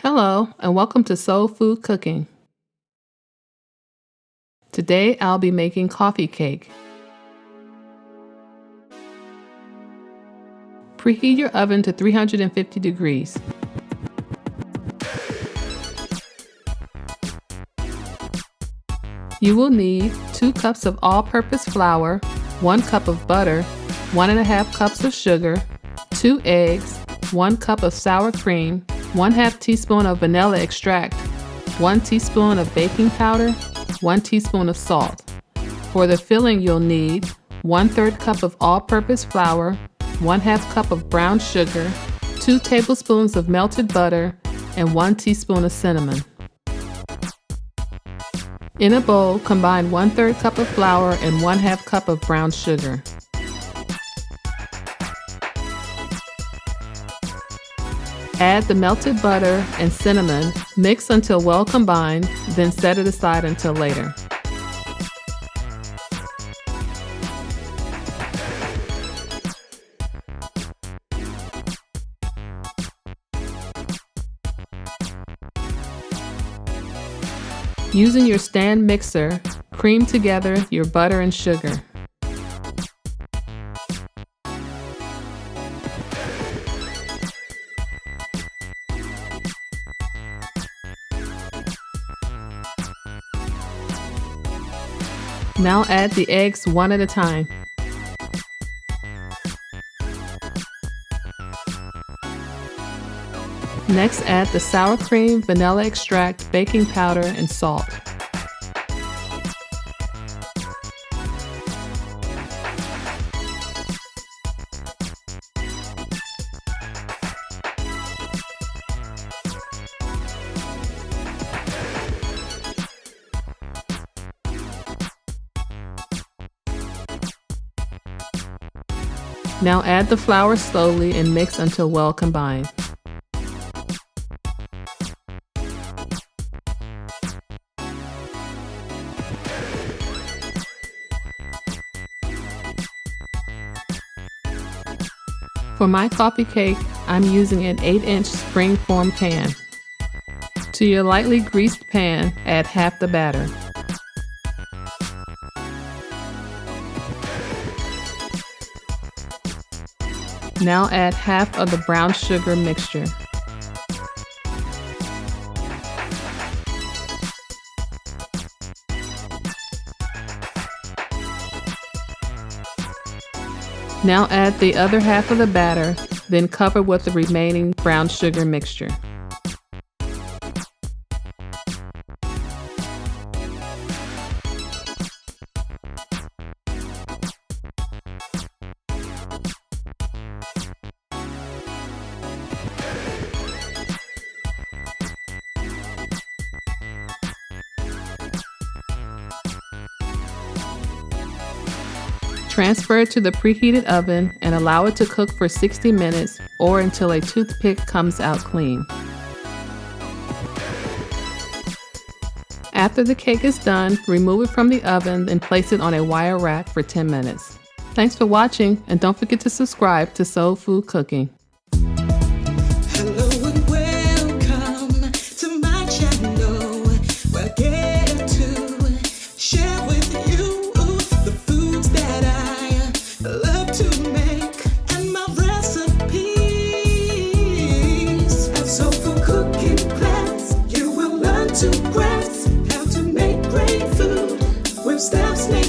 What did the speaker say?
Hello, and welcome to Soul Food Cooking. Today I'll be making coffee cake. Preheat your oven to 350 degrees. You will need 2 cups of all-purpose flour, 1 cup of butter, 1½ cups of sugar, 2 eggs, 1 cup of sour cream, 1/2 teaspoon of vanilla extract, 1 teaspoon of baking powder, 1 teaspoon of salt. For the filling you'll need 1/3 cup of all-purpose flour, 1/2 cup of brown sugar, 2 tablespoons of melted butter, and 1 teaspoon of cinnamon. In a bowl, combine 1/3 cup of flour and 1/2 cup of brown sugar. Add the melted butter and cinnamon, mix until well combined, then set it aside until later. Using your stand mixer, cream together your butter and sugar. Now add the eggs one at a time. Next, add the sour cream, vanilla extract, baking powder, and salt. Now add the flour slowly and mix until well combined. For my coffee cake, I'm using an 8-inch spring-form pan. To your lightly greased pan, add half the batter. Now add half of the brown sugar mixture. Now add the other half of the batter, then cover with the remaining brown sugar mixture. Transfer it to the preheated oven and allow it to cook for 60 minutes or until a toothpick comes out clean. After the cake is done, remove it from the oven and place it on a wire rack for 10 minutes. Thanks for watching, and don't forget to subscribe to Soul Food Cooking. Hello and welcome to my channel, where I get to share with you the foods that I love to make and my recipes. And Soul Food Cooking class, you will learn to grasp how to make great food with steps made